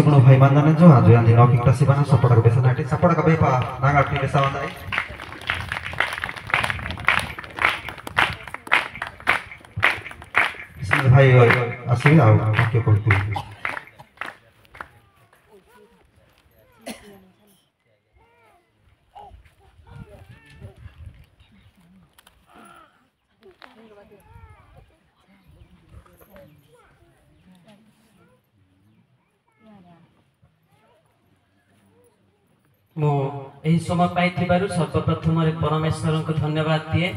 Siguro भाई mandanan jo ajo yang dino kita sih bana support ke besan nanti support ke bepa nangal ti besa mandai. Bismillah भाई asing आओ क्यों कोई मो एही समय पाइथिबारु सर्वप्रथम परमेश्वर को धन्यवाद दिए।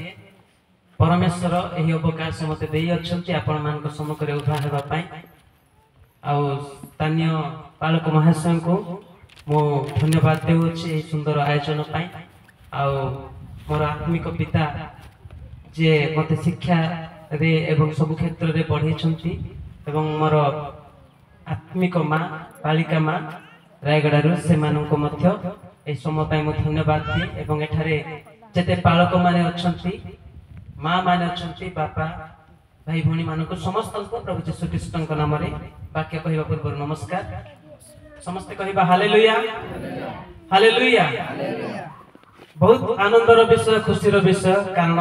परमेश्वर एही अवकाश मते देई अछंती आपण मान को सम्मुख रे उभा हेबा पई आ स्थानीय पालक महाशय को मो धन्यवाद देउछि एही सुंदर आयोजन पई आ मोर आत्मिक पिता जे मते शिक्षा रे एवं सब क्षेत्र रे पढ़ी छंती एवं मोर आत्मिक मां बालिका मां रायगड़ारू से माननको मध्य ए समय पई मो धन्यवाद दिए एवं एठारे जते पालक माने अछंती मां माने अछंती बापा भाई भणी मानको समस्त को प्रभु यीशु ख्रीष्ट को नाम रे वाक्य कहबा पूर्व नमस्कार समस्त कहबा हालेलुया हालेलुया। बहुत आनंदर विषय खुशीर विषय कारण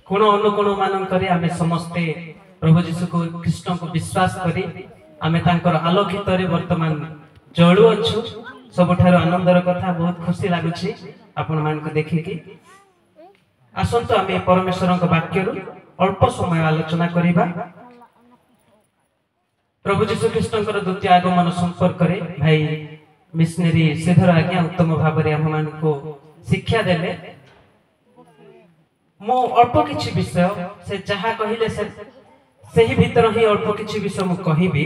कोण अनुकोण मानकरे आमे समस्ते प्रभु यीशु ख्रीष्ट को विश्वास करी आमे तांकर आलोकित रे वर्तमान जळु अछु सबठारो आनंदर कथा बहुत खुशी लागुछि आपण मान को देखिकी। आसंतो आमे परमेश्वर को वाक्य रु अल्प समय आलोचना करिबा। प्रभु यीशु ख्रीष्टकर द्वितीय आगमन संपर्क रे भाई मिशनरी श्रीधर आज्ञा उत्तम भाव रे हम मान को शिक्षा देले। मो अल्प किछि विषय से जहा कहिले से सही भीतर ही अल्प किछि विषय मु कहिबी।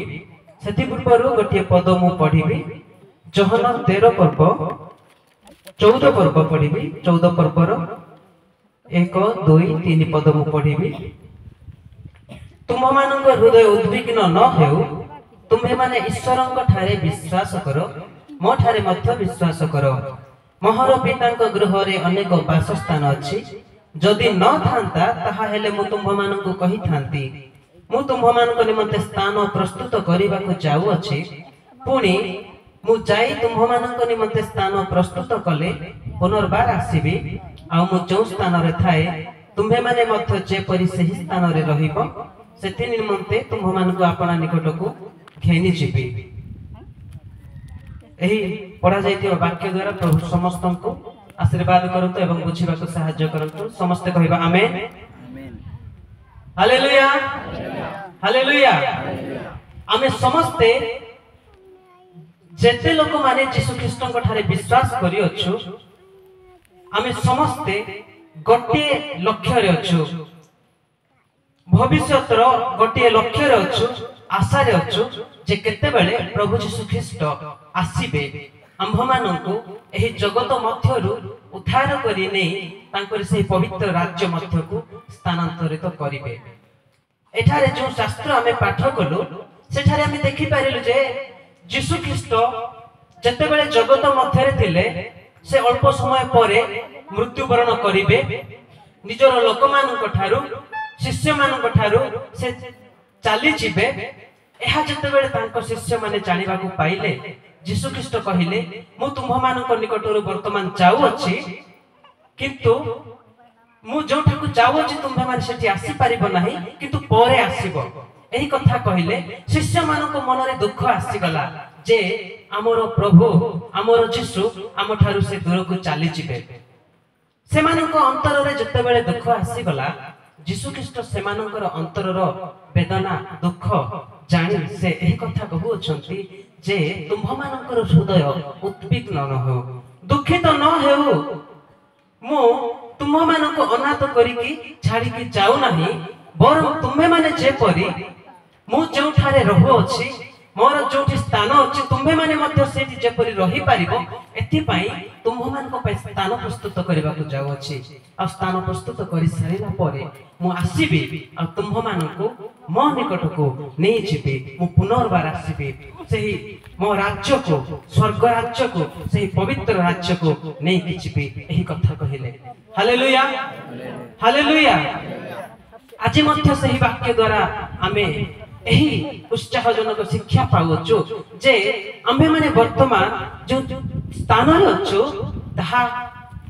सेति पूर्वरु गोटे पद मु पढिबी जोहन 13 पर्व 14 पर्व पढिबी 14 पर्वर 1 2 3 पद मु पढिबी। तुम मानक हृदय उद्विग्न न हेउ तुम्हे माने ईश्वरंक ठारे विश्वास करो मो ठारे मध्य विश्वास करो। मोहर पितांक गृह रे अनेक वासस्थान अछि जदि न थांता ताहा हेले मु तुम मानक कहि थांती मु तुम मानक निमंते स्थान प्रस्तुत करिबा को जाउ अछि पुणी मु जाई तुम मानक निमंते स्थान प्रस्तुत कले पुनर्बार आसीबी आ मु जो स्थान रे थाए तुम्हे माने मध्य जे परि सही स्थान रे रहिबो सेति निमंते तुम मानक आपना निकट को घेनी जिबी। एही पढ़ा जाइतिबा वाक्य द्वारा प्रभु समस्त को आशीर्वाद करंतु एवं बुझिबा को सहायता करंतु समस्त कहबा आमेन हालेलुया हालेलुया। आमे समस्ते जेते लोक माने यीशु ख्रीष्ट को ठारे विश्वास करि अछु आमे समस्ते गोटे लक्ष्य रे अछु भविष्यत रो गोटे लक्ष्य रे अछु आशा रे अछु जे केते बेले प्रभु यीशु ख्रीष्ट आसीबे आम्भ मानकु एही जगत मध्यरु उद्धार करि नै तांकर से पवित्र राज्य मध्य को स्थानांतरित करिवे। एठारे जो शास्त्र आमे पाठ कलु सेठारे आमे देखि पारिलु जे यीशु ख्रीष्ट जते बेले जगत मध्य रे थिले से अल्प समय परे मृत्युवरण करिवे निजर लोक मानक ठारू शिष्य मानक ठारू से चाली जिवे। एहा जते बेले तांको शिष्य माने जानिबा को पाइले यीशु ख्रीष्ट कहिले मु तुम मानक निकटरु वर्तमान जाउ अछि किंतु मु जोठाकु जाउ अछि तुमे माने सेठी आसी परिबो नाही किंतु परे आसीबो। एही कथा कहिले शिष्य मानक मन रे दुख आसी गला जे हमरो प्रभु हमरो यीशु हम ठारू से दूर को चाली जिवे। से मानक अंतर रे जते बेले दुख आसी गला यीशु ख्रीष्ट से मानकर अंतर रो वेदना दुख जानि से एही कथा कहू अछंती जे तुम मानकर हृदय उद्विग्न न हो दुखित न हेउ मु तुम मानक अनाथ करिकी छाड़िकी जाऊ नाही बरं तुमे माने जे परी मु जो ठारे रहु अछि मोर जोठी स्थान अछि तुमे माने मध्य सेठी जे परी रही पारिबो एथि पई तुम मानक पई स्थान प्रस्तुत करबा को जाऊ अछि आ स्थान प्रस्तुत करि सारिला परे मु आसीबी आ तुम मानक मो निकट को नै जिबे मु पुनर्बार आसीबी सेही मो राज्य को स्वर्ग राज्य को सेही पवित्र राज्य को नै जिबे एही कथा कहिले। Hallelujah hallelujah. आज मध्य सही वाक्य द्वारा आमे ଏହି ଉତ୍ସାହଜନକ ଶିକ୍ଷା ପାଉଛୁ ଯେ ଆମ୍ଭେ ମାନେ ବର୍ତ୍ତମାନ ଯେଉଁ ସ୍ଥାନରେ ଅଛୁ ତାହା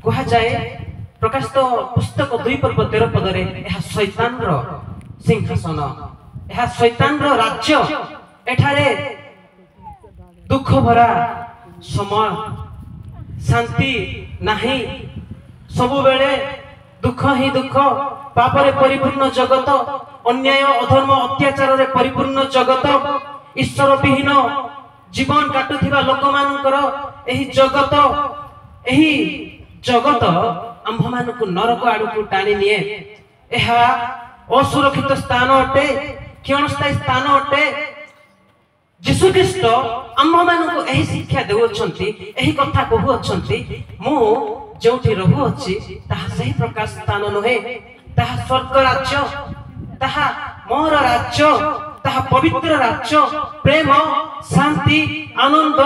କୁହାଯାଏ ପ୍ରକାଶିତ ପୁସ୍ତକ 2:13 ପଦରେ ଏହା ଶୈତାନର ସିଂହାସନ, ଏହା ଶୈତାନର ରାଜ୍ୟ। ଏଠାରେ ଦୁଃଖ ଭରା ସମୟ, ଶାନ୍ତି ନାହିଁ, ସବୁବେଳେ ଦୁଃଖ ହିଁ ଦୁଃଖ, ପାପରେ ପରିପୂର୍ଣ୍ଣ ଜଗତ, ଅନ୍ୟାୟ ଅଧର୍ମ ଅତ୍ୟାଚାରରେ ପରିପୂର୍ଣ୍ଣ ଜଗତ, ଈଶ୍ୱର ବିହୀନ ଜୀବନ କାଟୁଥିବା ଲୋକମାନଙ୍କର ଏହି ଜଗତ ଆମ୍ଭମାନଙ୍କୁ ନରକ ଆଡକୁ ଟାଣି ନିଏ। ଏହା ଅସୁରକ୍ଷିତ ସ୍ଥାନ ଅଟେ, କ୍ଷଣସ୍ଥାୟୀ ସ୍ଥାନ ଅଟେ। ଯୀଶୁ ଖ୍ରୀଷ୍ଟ ଆମ୍ଭମାନଙ୍କୁ ଏହି ଶିକ୍ଷା ଦେଉଅଛନ୍ତି, ଏହି କଥା କହୁଅଛନ୍ତି, ମୁଁ ଯେଉଁଠି ରହୁଅଛି ତାହା ସେହି ପ୍ରକାର ସ୍ଥାନ ନୁହେଁ, ତାହା ସ୍ୱର୍ଗ ରାଜ୍ୟ, ତାହା ମୋର ରାଜ୍ୟ, ତାହା ପବିତ୍ର ରାଜ୍ୟ, ପ୍ରେମ, ଶାନ୍ତି, ଆନନ୍ଦ।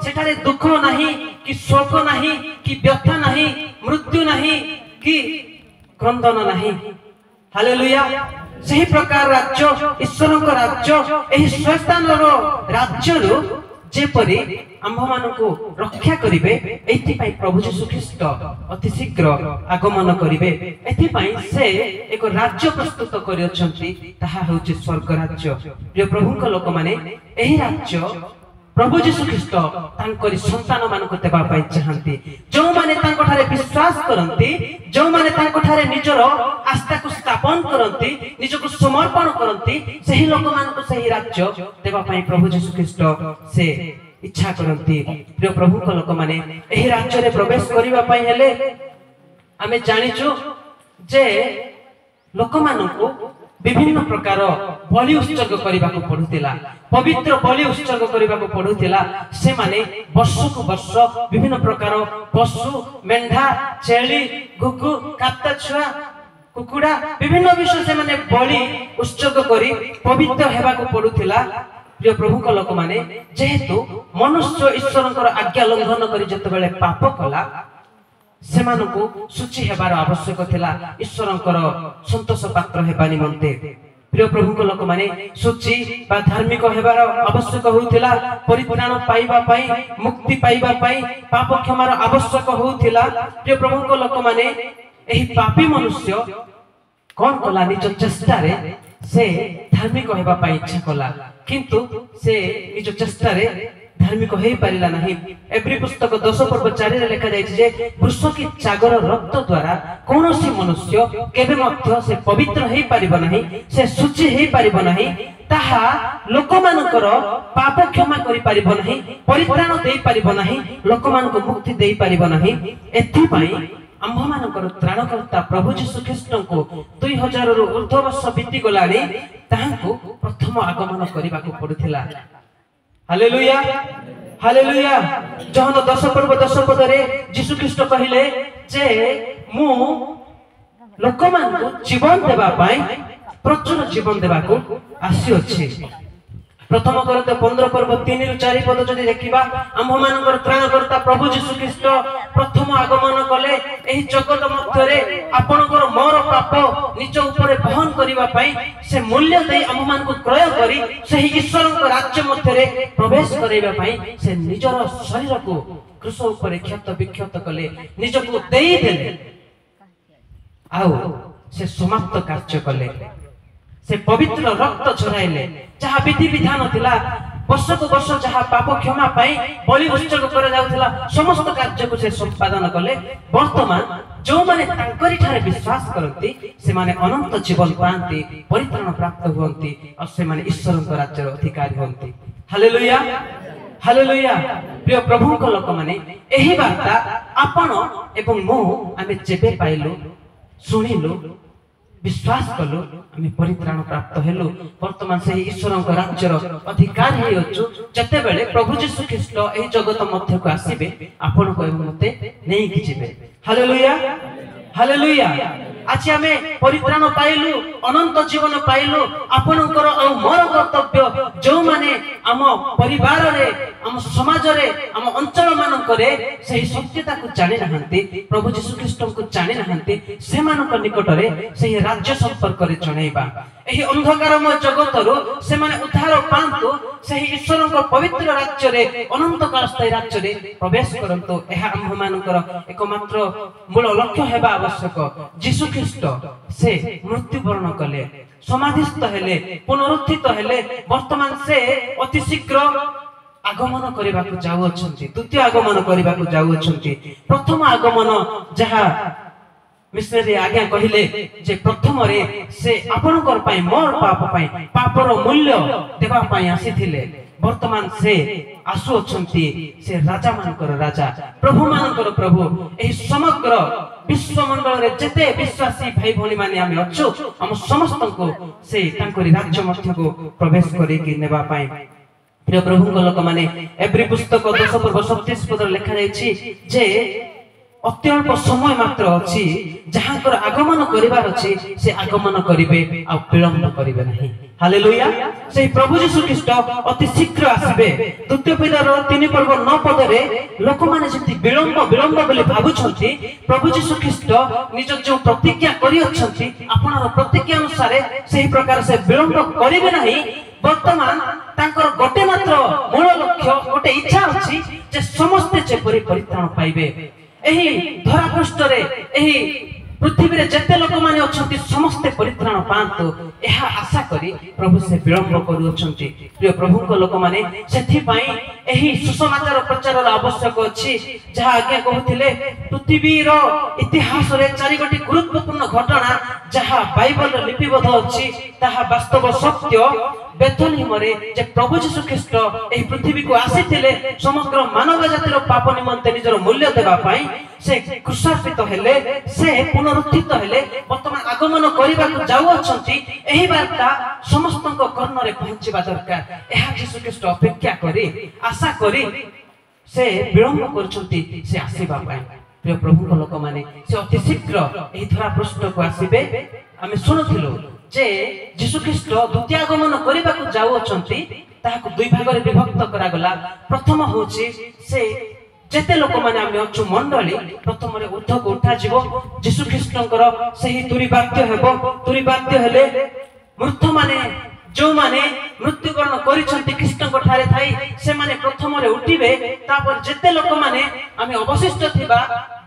ସେଠାରେ ଦୁଃଖ ନାହିଁ, କି ଶୋକ ନାହିଁ, କି ବ୍ୟଥା ନାହିଁ, ମୃତ୍ୟୁ ନାହିଁ, କି କ୍ରନ୍ଦନ ନାହିଁ। ହାଲେଲୁୟା। ସେହି ପ୍ରକାର ରାଜ୍ୟ ଈଶ୍ୱରଙ୍କ ରାଜ୍ୟ, ଏହି ଶୈତାନର ରାଜ୍ୟରୁ ଯେପରି ଆମ୍ଭମାନଙ୍କୁ ରକ୍ଷା କରିବେ, ଏଥିପାଇଁ ପ୍ରଭୁ ଯୀଶୁ ଖ୍ରୀଷ୍ଟ ଅତି ଶୀଘ୍ର ଆଗମନ କରିବେ। ଏଥିପାଇଁ ସେ ଏକ ରାଜ୍ୟ ପ୍ରସ୍ତୁତ କରିଅଛନ୍ତି, ତାହା ହେଉଛି ସ୍ୱର୍ଗ ରାଜ୍ୟ। ପ୍ରିୟ ପ୍ରଭୁଙ୍କ ଲୋକମାନେ, ଏହି ରାଜ୍ୟ ପ୍ରଭୁ ଯୀଶୁ ଖ୍ରୀଷ୍ଟ ତାଙ୍କରି ସନ୍ତାନ ମାନଙ୍କୁ ଦେବା ପାଇଁ ଚାହାନ୍ତି। ଯେଉଁମାନେ ତାଙ୍କଠାରେ ବିଶ୍ୱାସ କରନ୍ତି, ଯେଉଁମାନେ ତାଙ୍କଠାରେ ନିଜର ଆସ୍ଥାକୁ ସ୍ଥାପନ କରନ୍ତି, ନିଜକୁ ସମର୍ପଣ କରନ୍ତି, ସେହି ଲୋକମାନଙ୍କୁ ସେହି ରାଜ୍ୟ ଦେବା ପାଇଁ ପ୍ରଭୁ ଯୀଶୁ ଖ୍ରୀଷ୍ଟ ସେ ଇଚ୍ଛା କରନ୍ତି। ପ୍ରିୟ ପ୍ରଭୁଙ୍କ ଲୋକମାନେ, ଏହି ରାଜ୍ୟରେ ପ୍ରବେଶ କରିବା ପାଇଁ ହେଲେ ଆମେ ଜାଣିଛୁ ଯେ ଲୋକମାନଙ୍କୁ ବିଭିନ୍ନ ପ୍ରକାର ବଳି ଉତ୍ସର୍ଗ କରିବାକୁ ପଡୁଥିଲା, ପବିତ୍ର ବଳି ଉତ୍ସର୍ଗ କରିବାକୁ ପଡୁଥିଲା। ସେମାନେ ବର୍ଷକୁ ବର୍ଷ ବିଭିନ୍ନ ପ୍ରକାର ପଶୁ, ମେଣ୍ଢା, ଛେଳି, ଘୁଘୁ, କାତା ଛୁଆ, କୁକୁଡ଼ା, ବିଭିନ୍ନ ବିଷୟ ସେମାନେ ବଳି ଉତ୍ସର୍ଗ କରି ପବିତ୍ର ହେବାକୁ ପଡୁଥିଲା। ପ୍ରିୟ ପ୍ରଭୁଙ୍କ ଲୋକମାନେ, ଯେହେତୁ ମନୁଷ୍ୟ ଈଶ୍ୱରଙ୍କର ଆଜ୍ଞା ଲଙ୍ଘନ କରି ଯେତେବେଳେ ପାପ କଲା, ସେମାନଙ୍କୁ ଶୁଚି ହେବାର ଆବଶ୍ୟକ ଥିଲା ଈଶ୍ୱରଙ୍କର ସନ୍ତୋଷ ପାତ୍ର ହେବା ନିମନ୍ତେ। ପ୍ରିୟ ପ୍ରଭୁଙ୍କ ଲୋକମାନେ, ଶୁଚି ବା ଧାର୍ମିକ ହେବାର ଆବଶ୍ୟକ ହେଉଥିଲା, ପରିତ୍ରାଣ ପାଇବା ପାଇଁ, ମୁକ୍ତି ପାଇବା ପାଇଁ ପାପ କ୍ଷମାର ଆବଶ୍ୟକ ହେଉଥିଲା। ପ୍ରିୟ ପ୍ରଭୁଙ୍କ ଲୋକମାନେ, ଏହି ପାପୀ ମନୁଷ୍ୟ କଣ କଲା? ନିଜ ଚେଷ୍ଟାରେ ସେ ଧାର୍ମିକ ହେବା ପାଇଁ ଇଚ୍ଛା କଲା, କିନ୍ତୁ ସେ ନିଜ ଚେଷ୍ଟାରେ ଧାର୍ମିକ ହେଇପାରିଲା ନାହିଁ। ଏବ୍ରୀ ପୁସ୍ତକ 10:4 ଲେଖା ଯାଇଛି ଯେ ବୃଷକି ଚାଗର ରକ୍ତ ଦ୍ୱାରା କୌଣସି ମନୁଷ୍ୟ କେବେ ମଧ୍ୟ ସେ ପବିତ୍ର ହେଇପାରିବ ନାହିଁ, ସେ ଶୁଚି ହେଇପାରିବ ନାହିଁ, ତାହା ଲୋକମାନଙ୍କର ପାପ କ୍ଷମା କରିପାରିବ ନାହିଁ, ପରିତ୍ରାଣ ଦେଇପାରିବ ନାହିଁ, ଲୋକମାନଙ୍କୁ ମୁକ୍ତି ଦେଇପାରିବ ନାହିଁ। ଏଥିପାଇଁ ଆମ୍ଭମାନଙ୍କର ତ୍ରାଣକର୍ତ୍ତା ପ୍ରଭୁ ଯୀଶୁ ଖ୍ରୀଷ୍ଟଙ୍କୁ 2000ରୁ ଉର୍ଦ୍ଧ୍ୱ ବର୍ଷ ବିତିଗଲାଣି, ତାହାଙ୍କୁ ପ୍ରଥମ ଆଗମନ କରିବାକୁ ପଡୁଥିଲା। Hallelujah, hallelujah. ଜହନ 10:10 ଯୀଶୁ ଖ୍ରୀଷ୍ଟ କହିଲେ ଯେ ମୁଁ ଲୋକମାନଙ୍କୁ ଜୀବନ ଦେବା ପାଇଁ, ପ୍ରଚୁର ଜୀବନ ଦେବାକୁ ଆସିଅଛି। ପ୍ରଥମ କରିନ୍ଥୀୟ 15:3-4 ଯଦି ଦେଖିବା, ଆମ୍ଭମାନଙ୍କର ତ୍ରାଣକର୍ତ୍ତା ପ୍ରଭୁ ଯୀଶୁ ଖ୍ରୀଷ୍ଟ ପ୍ରଥମ ଆଗମନ କଲେ ଏହି ଜଗତ ମଧ୍ୟରେ ଆପଣଙ୍କର ମୋର ପାପ ନିଜ ଉପରେ ବହନ କରିବା ପାଇଁ। ସେ ମୂଲ୍ୟ ଦେଇ ଆମ୍ଭମାନଙ୍କୁ କ୍ରୟ କରି ସେହି ଈଶ୍ୱରଙ୍କ ରାଜ୍ୟ ମଧ୍ୟରେ ପ୍ରବେଶ କରାଇବା ପାଇଁ ସେ ନିଜର ଶରୀରକୁ କ୍ରୁଶ ଉପରେ କ୍ଷତ ବିକ୍ଷତ କଲେ, ନିଜକୁ ଦେଇଦେଲେ, ଆଉ ସେ ସମାପ୍ତ କାର୍ଯ୍ୟ କଲେ। ସେ ପବିତ୍ର ରକ୍ତ ଝରାଇଲେ, ଯାହା ବିଧି ବିଧାନ ଥିଲା, ବର୍ଷକୁ ବର୍ଷ ଯାହା ପାପ କ୍ଷମା ପାଇଁ ବଳି ଉତ୍ସର୍ଗ କରାଯାଉଥିଲା, ସମସ୍ତ କାର୍ଯ୍ୟକୁ ସେ ସମ୍ପାଦନ କଲେ। ବର୍ତ୍ତମାନ ଯେଉଁମାନେ ତାଙ୍କରି ଠାରେ ବିଶ୍ୱାସ କରନ୍ତି, ସେମାନେ ଅନନ୍ତ ଜୀବନ ପାଆନ୍ତି, ପରିତ୍ରାଣ ପ୍ରାପ୍ତ ହୁଅନ୍ତି, ଆଉ ସେମାନେ ଈଶ୍ୱରଙ୍କ ରାଜ୍ୟର ଅଧିକାରୀ ହୁଅନ୍ତି। Hallelujah, hallelujah. ପ୍ରିୟ ପ୍ରଭୁଙ୍କ ଲୋକମାନେ, ଏହି ବାର୍ତ୍ତା ଆପଣ ଏବଂ ମୁଁ ଆମେ ଯେବେ ପାଇଲୁ, ଶୁଣିଲୁ, विश्वास कलु आम परित्राण प्राप्त हेलु वर्तमान से ईश्वरଙ୍କ राज्यर अधिकार हे अछु जते बेले प्रभु यीशु ख्रीष्ट एही जगत मध्य को आसीबे आपण को मते नै कि जिबे हालेलुया हालेलुया आज आम परित्राण पाइलु अनंत जीवन पाइलु आपणकर आ मोर कर्तव्य जो माने आम परिवार रे आम समाज रे आम अंचल मानकरे सही सत्यता को जानि नहंती प्रभु यीशु ख्रीष्ट को जानि नहंती से मानक निकट रे सही राज्य संपर्क रे जणैबा एही अंधकारमय जगत रो से माने उद्धार पांतु सही ईश्वर को पवित्र राज्य रे अनंत काल स्थायी राज्य रे प्रवेश करंतु एहा आम मानकर एकमात्र मूल लक्ष्य हेबा आवश्यक यीशु ख्रीष्ट से मृत्युवरण कले समाधिस्थ हेले पुनरुत्थित हेले वर्तमान से अति शीघ्र आगमन करबा को जाउ अछंती द्वितीय आगमन करबा को जाउ अछंती प्रथम आगमन जहा मिशनरी आज्ञा कहिले जे प्रथम रे से आपनकर पई मोर पाप पई पापर मूल्य देबा पई आसीथिले वर्तमान से आसु अछंती से राजा मानकर राजा प्रभु मानकर प्रभु एही समग्र विश्व मंडल रे जते विश्वासी भाई भणी माने आमे अछु हम समस्त को से तांकरी राज्य मध्य को प्रवेश करी कि नेबा पई प्रिय प्रभु को लोक माने एवरी पुस्तक 10:37 पद लिखा जायछि जे अत्यल्प समय मात्र अछि जहाकर आगमन करिवार अछि से आगमन करिवे आ विलंब करिवे नहीं हालेलुया से प्रभु यीशु ख्रीष्ट अति शीघ्र आसीबे द्वितीय पीढ़ीर 3:9 पद रे लोक माने जति विलंब बोली भाबुछंती प्रभु यीशु ख्रीष्ट निज जो प्रतिज्ञा करि अछंती आपनर प्रतिज्ञा अनुसार सही प्रकार से विलंब करिवे नहीं वर्तमान तांकर गोटे मात्र मूल लक्ष्य गोटे इच्छा अछि जे समस्त जेपरि परित्राण पाइबे एही धरा पृष्ठ रे एही पृथ्वी रे जते लोक माने अछंती समस्त परित्राण पांतु एहा आशा करी प्रभु से विलंब करू अछंती प्रिय प्रभु को लोक माने सेथि पई एही सुसमाचार प्रचार आवश्यक अछि जहा आज्ञा कहथिले पृथ्वी रो इतिहास रे चारि गोटी गुरुत्वपूर्ण घटना जहा बाइबल रे लिपिबद्ध अछि ताहा वास्तव सत्य बेथलेहम रे जे प्रभु यीशु ख्रीष्ट एही पृथ्वी को आसीथिले समग्र मानव जातिर पाप निमंते निजर मूल्य देबा पई से क्रूसार्पित हेले से पुनरुत्थित हेले वर्तमान आगमन करबा को जाउ अछंती एही वार्ता समस्त को कर्ण रे पहुंचबा दरकार एहा यीशु ख्रीष्ट अपेक्षा करी आशा करी से विलंब करछंती से आसीबा पई प्रिय प्रभु को लोक माने से अति शीघ्र एही धरा पृष्ठ को आसीबे आमे सुनथिलो जे यीशु ख्रीष्ट द्वितीय आगमन करबा को जाउ अछंती ताहाको दुई भाग रे विभक्त करा गला प्रथम होची से जेते लोक माने आमे अछु मंडली प्रथम रे ऊर्ध्व को उठा जीवो यीशु ख्रीष्टंकर सही तुरी वाद्य हेबो तुरी वाद्य हेले मृत्यु माने जो माने मृत्युवरण करिसंती कृष्णको ठारे थाई से माने प्रथम रे उठिबे तापर जेते लोक माने आमे अवशिष्ट थिबा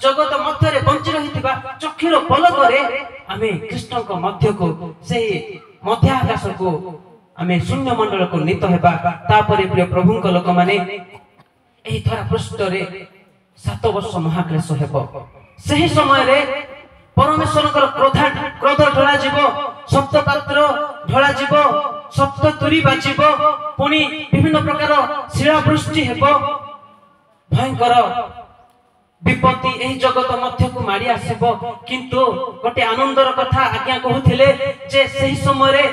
जगत मध्य रे बंची रहिथिबा चक्षुर पलक रे आमे कृष्णको मध्य को सही मध्य आकाश को आमे शून्य मंडल को नीत हेबा तापर प्रिय प्रभु को लोक माने एही धरा पृष्ठ रे 7 वर्ष महाक्लेश हेबो सही समय रे परमेश्वरकर क्रोध ढला जीवो सप्त पात्र ढला जीवो सप्त तुरी बाजिबो पुनी विभिन्न प्रकार शिलावृष्टि हेबो भयंकर विपत्ति एही जगत मध्य को मारी आसीबो किंतु गोटे आनंदर कथा आज्ञा कहूथिले जे सही समय रे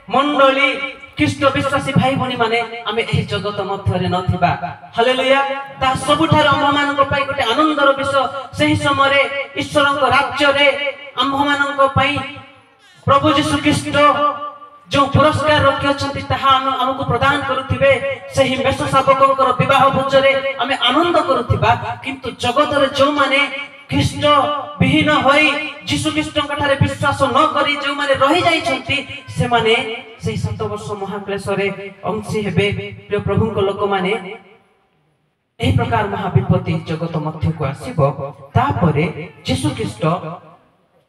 मंडली कृष्ण विश्वासी भाई भणी माने आमे एही जगत मध्य रे नथिबा हालेलुया ता सबुठार आम मानक पई गोटे आनंदर विषय सही समय रे ईश्वरक राज्य रे आम मानक पई प्रभु यीशु ख्रीष्ट जो पुरस्कार रखि अछंती ताहा हमको प्रदान करूथिबे सही मेष शावकंकर विवाह भोज रे आमे आनंद करूथिबा किंतु जगत रे जो माने कृष्ण विहीन होई यीशु ख्रीष्टଙ୍କ ठारे विश्वास न करी जो माने रहि जाई छंती से माने सही 7 वर्ष महाक्लेश रे अंशी हेबे प्रिय प्रभुଙ୍କ लोक माने एही प्रकार महा विपत्ति जगत मध्य को आसीबो तापरे यीशु ख्रीष्ट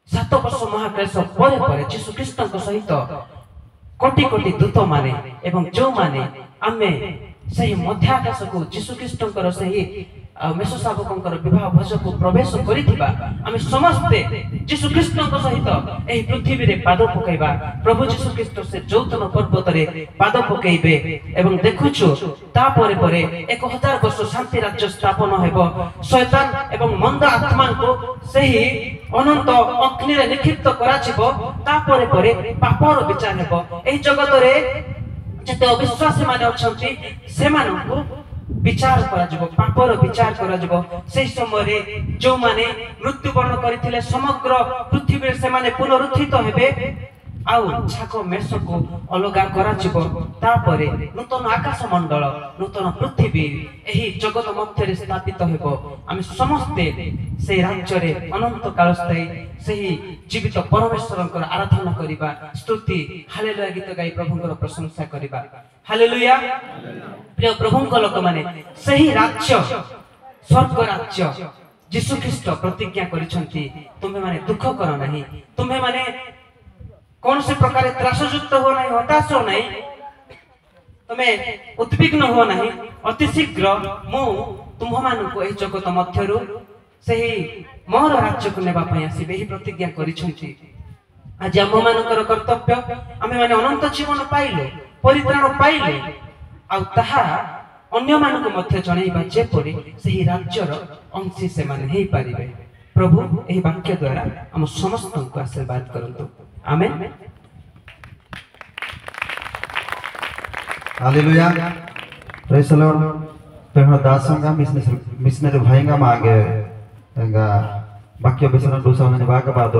7 वर्ष महाक्लेश परे परे यीशु ख्रीष्टଙ୍କ सहित कोटि कोटि दूत माने एवं जो माने आमे सही मध्य आकाश को यीशु ख्रीष्टଙ୍କର सही मेष शावकंकर विवाह भोज को प्रवेश करिथिबा आमे समस्ते यीशु ख्रीष्टଙ୍କ सहित एही पृथ्वी रे पाद पकाइबा प्रभु यीशु ख्रीष्ट से जौतन पर्वत रे पाद पकाइबे एवं देखुछु ता परे परे 1000 वर्ष शांति राज्य स्थापन हेबो शैतान एवं मंद आत्मा को सही अनंत अग्नि रे निक्षिप्त कराजिबो ता परे परे पापर विचार हेबो एही जगत रे जते अविश्वासी माने अछंती से मानकु विचार करा जिवो पापर विचार करा जिवो सेही समय जो माने मृत्युवरण करथिले समग्र पृथ्वी से माने पुनरुत्थित हेबे आउ छाक मेष को अलगा करा जिवो तापरे नूतन आकाश मंडल नूतन पृथ्वी एही जगत मध्य स्थापित हेबो आमे समस्ते से राज्य रे अनंत काल स्थायी सेही जीवित परमेश्वरकर आराधना करिबा स्तुति हालेलुया गीत गाई प्रभुकर प्रशंसा करिबा हालेलुया प्रिय प्रभुଙ୍କ लोक माने सेही राज्य स्वर्ग राज्य यीशु ख्रीष्ट प्रतिज्ञा करिसंती तुमे माने दुख कर नाही तुमे माने कौन से प्रकार त्रासयुक्त हो नहीं हताश हो नहीं तुम्हें उद्विग्न हो नहीं अति शीघ्र मु तुम मानक एही जगत मध्यरु सेही मोर राज्य को नेबा पई आसीबे एही प्रतिज्ञा करिसंती आज आम मानकर कर्तव्य आमे माने अनंत जीवन पाइले परित्राण पाइले आ ताहा अन्य मानक मध्य जणैबा जेपरि सेही राज्यर अंशी से माने हेई पारिबे प्रभु एही वाक्य द्वारा हम समस्त को आशीर्वाद करंतु amen hallelujah praise the Lord पेहर दासंगा मिशनरी भाईंगा मागे वाक्य बेसन दोसा ने बाग बाद